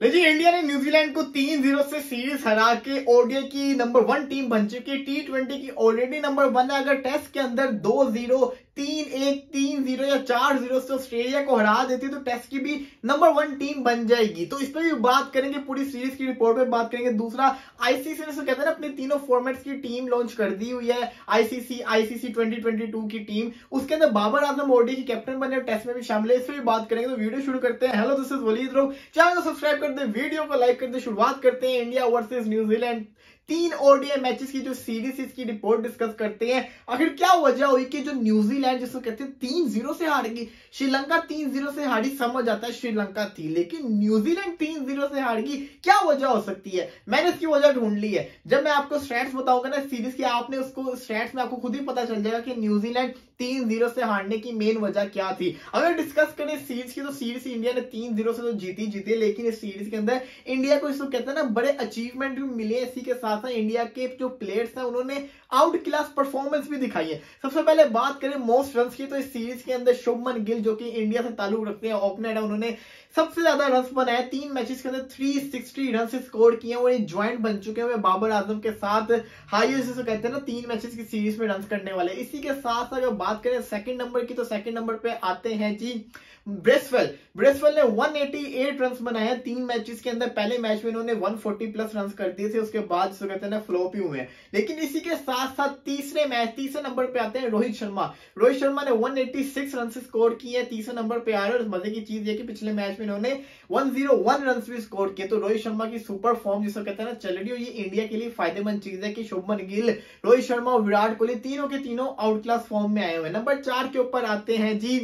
लेकिन इंडिया ने न्यूजीलैंड को 3-0 से सीरीज हरा के ओडीआई की नंबर 1 टीम बन चुकी है। टी20 की ऑलरेडी नंबर 1 है। अगर टेस्ट के अंदर 2-0, 3-1, 3-0 या 4-0 से ऑस्ट्रेलिया को हरा देती तो टेस्ट की भी नंबर 1 टीम बन जाएगी। तो इस पर भी बात करेंगे, पूरी सीरीज की रिपोर्ट पे बात करेंगे। दूसरा, आईसीसी ने कहते हैं ना अपने तीनों फॉर्मेट्स की टीम लॉन्च कर दी हुई है। आईसीसी 2022 की टीम, उसके अंदर बाबर आजम ओडीआई की कैप्टन बने, टेस्ट में भी शामिल है। इस पर भी बात करेंगे। तो वीडियो शुरू करते हैं। हेलो, दिस इज वलीद रो। चैनल को सब्सक्राइब कर दे, वीडियो को लाइक कर दे। शुरुआत करते हैं India versus New Zealand 3 ODI matches की जो सीरीज इसकी रिपोर्ट डिस्कस करते हैं। आखिर क्या वजह हुई कि जो न्यूजीलैंड जिसको कहते हैं 3-0 से हारेगी। श्रीलंका 3-0 से हारी, समझ आता है श्रीलंका थी, लेकिन न्यूजीलैंड 3-0 से हारेगी, क्या वजह हो सकती है? मैंने इसकी वजह ढूंढ ली है। जब मैं आपको स्टैट्स बताऊंगा ना सीरीज की, आपने उसको स्टैट्स में आपको खुद ही पता चल जाएगा कि न्यूजीलैंड 3-0 से हारने की मेन वजह क्या थी। अगर डिस्कस करें सीरीज की, तो सीरीज इंडिया ने 3-0 से तो जीती, लेकिन इस सीरीज के अंदर इंडिया को इसको कहते हैं ना बड़े अचीवमेंट भी मिले। इसी के साथ साथ इंडिया के जो प्लेयर्स हैं उन्होंने आउट क्लास परफॉर्मेंस भी दिखाई है। सबसे पहले बात करें मोस्ट रन्स की, तो इस सीरीज के अंदर शुभमन गिल जो कि इंडिया से ताल्लुक रखते हैं, ओपनर है, उन्होंने सबसे ज्यादा रन्स बनाए। 3 मैचेस के अंदर 360 रन स्कोर किए। वो ज्वाइंट बन चुके हैं बाबर आजम के साथ हाईएस्ट जिसे कहते हैं ना 3 मैचेस की सीरीज में रन करने वाले। इसी के साथ साथ अगर बात करें सेकंड नंबर की, तो सेकंड नंबर पे आते हैं जी ब्रेसवेल ने 188 रन बनाए हैं 3 मैचेस के अंदर। पहले मैच में इन्होंने 140 प्लस रन कर दिए थे, उसके बाद जिसे कहते हैं ना फ्लॉप ही हुए हैं। लेकिन इसी के साथ साथ तीसरे नंबर पे आते हैं रोहित शर्मा ने 186 रन स्कोर किए हैं, तीसरे नंबर पे आ रहे हैं। और मजे की चीज है कि पिछले मैच में इन्होंने 101 रन भी स्कोर किए। तो रोहित शर्मा की सुपर फॉर्म जिसे कहते हैं ना चल रही है। ये इंडिया के लिए फायदेमंद चीज है कि शुभमन गिल, रोहित शर्मा और विराट कोहली तीनों के तीनों आउट क्लास फॉर्म में आए हुए हैं। नंबर 4 के ऊपर आते हैं जी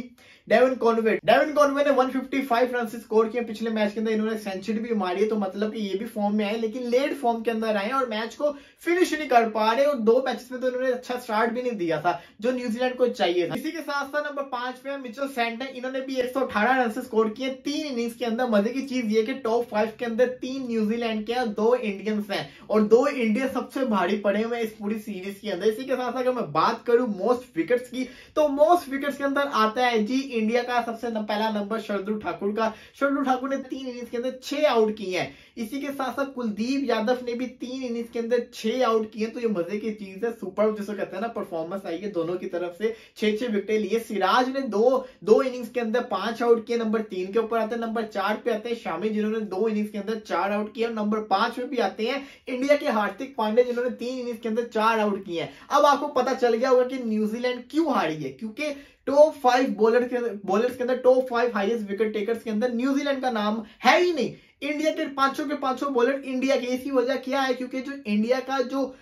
डेविन कॉनवे ने 155 रन स्कोर किए पिछले मैच के अंदर। इन्होंने सेंचुरी भी मारी है, तो मतलब कि ये भी फॉर्म में आए, लेकिन लेट फॉर्म के अंदर आए और मैच को फिनिश नहीं कर पा रहे। और 2 मैचेस में तो इन्होंने अच्छा स्टार्ट भी नहीं दिया था जो न्यूजीलैंड को चाहिए था। इसी के साथ साथ नंबर 5 पे मिचेल सैंटनर, इन्होंने भी 118 रन स्कोर किए 3 इनिंग्स के अंदर। मजे की चीज ये कि टॉप 5 के अंदर 3 न्यूजीलैंड के 2 इंडियंस हैं और 2 इंडियन सबसे भारी पड़े हुए इस पूरी सीरीज के अंदर। इसी के साथ अगर मैं बात करूं मोस्ट विकेट्स की, तो मोस्ट विकेट्स के अंदर आता है जी इंडिया का सबसे पहला नंबर शार्दुल ठाकुर का। शार्दुल ठाकुर ने 3 इनिंग्स के अंदर 6 आउट किए हैं। इसी के साथ साथ कुलदीप यादव ने भी 3 इनिंग्स के अंदर 6 आउट किए। तो ये मजे की चीज है, सुपर जिसे कहते हैं ना परफॉर्मेंस आई है दोनों की तरफ से। 6 विकेट लिए। सिराज ने 2 इनिंग्स के अंदर 5 आउट किए। नंबर 3 के ऊपर आते हैं। नंबर 4 पे आते हैं शामी, जिन्होंने 2 इनिंग्स के अंदर 4 आउट किए। नंबर 5 में भी आते हैं इंडिया के हार्दिक पांड्या, जिन्होंने 3 इनिंग्स के अंदर 4 आउट किए हैं। अब आपको पता चल गया होगा कि न्यूजीलैंड क्यों हारी है, क्योंकि टॉप 5 बॉलर्स के अंदर, टॉप 5 हाईएस्ट विकेट टेकर्स के अंदर न्यूजीलैंड का नाम है ही नहीं। इंडिया के पांचों के पांचों बॉलर इंडिया के। इसी वजह क्या है, क्योंकि जो इंडिया का जो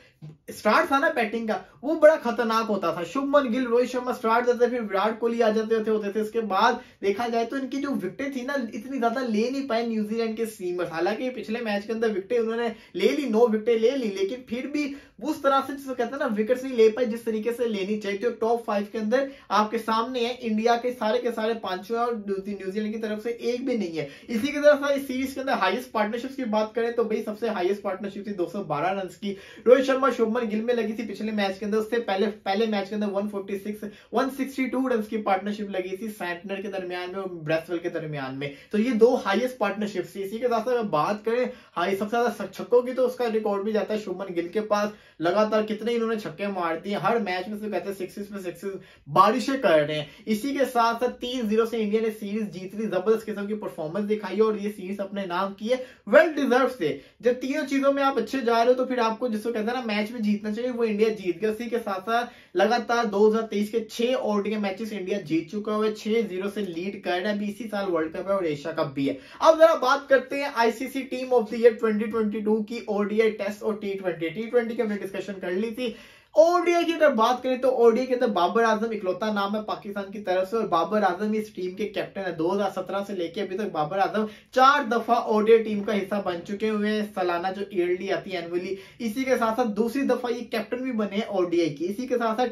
स्टार्ट था ना बैटिंग का, वो बड़ा खतरनाक होता था। शुभमन गिल, रोहित शर्मा स्टार्ट देते, फिर विराट कोहली आ जाते होते थे। इसके बाद देखा जाए तो इनकी जो विकेटें थी ना, इतनी ज्यादा ले नहीं पाए न्यूजीलैंड के स्टीमर्स। हालांकि पिछले मैच के अंदर विकेटें उन्होंने ले ली, 9 विकेटें ले ली, लेकिन फिर भी उस तरह से जिसे कहते हैं ना विकेट्स नहीं ले पाए जिस तरीके से लेनी चाहिए। तो टॉप 5 के अंदर आपके सामने है इंडिया के सारे पांचों, और न्यूजीलैंड की तरफ से एक भी नहीं है। इसी की तरफ से इस सीरीज के अंदर हाईएस्ट पार्टनरशिप की बात करें तो भाई सबसे हाईएस्ट पार्टनरशिप थी 212 रन की, रोहित शर्मा शुभमन गिल में लगी थी पिछले मैच के अंदर। उससे पहले मैच के अंदर 162 रन की पार्टनरशिप लगी थी सैंटनर के दरमियान में और ब्रेसवेल के दरमियान में। तो ये 2 हाईएस्ट पार्टनरशिप थी। इसी के साथ साथ बात करें सबसे ज्यादा छक्कों की, तो उसका रिकॉर्ड भी जाता है शुभमन गिल के पास। लगातार कितने इन्होंने छक्के मार दिए, हर मैच में से कहते हैं 6 पे 6 बारिशें कर रहे हैं। इसी के साथ साथ 3-0 से इंडिया ने सीरीज जीत ली। जबरदस्त किस्म की परफॉर्मेंस दिखाई और ये सीरीज अपने नाम की है, वेल डिजर्व से। जब तीनों चीजों में आप अच्छे जा रहे हो तो फिर आपको जिसको कहते हैं ना मैच में जीतना चाहिए, वो इंडिया जीत गया। इसी के साथ साथ लगातार 2023 के 6 ओडीआई मैचेस इंडिया जीत चुका है, 6-0 से लीड कर रहा है। इसी साल वर्ल्ड कप है और एशिया कप भी है। अब जरा बात करते हैं ICC team of the year 2022 की ओडीआई, टेस्ट और टी20 की हमने डिस्कशन कर ली थी। ओडीआई की अगर बात करें तो ओडीआई के अंदर बाबर आजम इकलौता नाम है पाकिस्तान की तरफ से, और बाबर आजम इस टीम के कैप्टन है। 2017 से लेके अभी तक बाबर आजम 4 दफा ओडीआई टीम का हिस्सा बन चुके हुए हैं, सालाना जो ईयरली आती है, एनुअली। इसी के साथ साथ दूसरी दफा ये कैप्टन भी बने हैं ओडीआई की। इसी के साथ साथ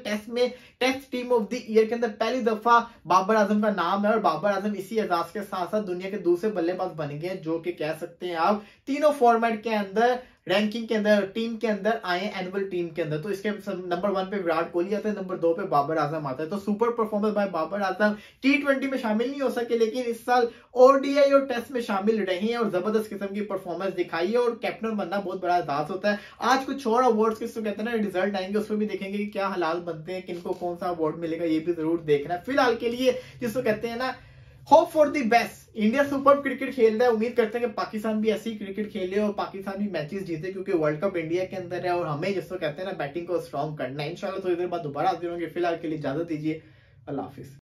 test team of the year के अंदर पहली दफा बाबर आजम का नाम है, और बाबर आजम इसी एजाज के साथ साथ दुनिया के दूसरे बल्लेबाज बन गए, जो कि कह सकते हैं आप तीनों फॉर्मेट के अंदर रैंकिंग के अंदर टीम के अंदर आए, एनुअल टीम के अंदर। तो इसके नंबर 1 पे विराट कोहली आता है, नंबर 2 पे बाबर आजम आता है। तो super performance by Babar Azam. T20 में शामिल नहीं हो सके, लेकिन इस साल ओडीआई और टेस्ट में शामिल रहे हैं और जबरदस्त किस्म की परफॉर्मेंस दिखाई है। और कैप्टन बनना बहुत बड़ा एहसास होता है। आज कुछ और अवार्ड्स किसको कहते हैं ना, रिजल्ट आएंगे, उसमें भी देखेंगे कि क्या हालात बनते हैं, किनको कौन सा अवार्ड मिलेगा, ये भी जरूर देखना है। फिलहाल के लिए जिसको कहते हैं ना, hope for the best. India super cricket खेल रहा है, उम्मीद करते हैं कि पाकिस्तान भी ऐसी क्रिकेट खेले और पाकिस्तान भी मैचेस जीते, क्योंकि वर्ल्ड कप इंडिया के अंदर है और हमें जिसको कहते हैं ना बैटिंग को स्ट्रॉन्ग करना है। इंशाल्लाह थोड़ी देर बाद दोबारा हाजिर होंगे। फिलहाल के लिए इजाजत दीजिए, अल्लाह हाफिज।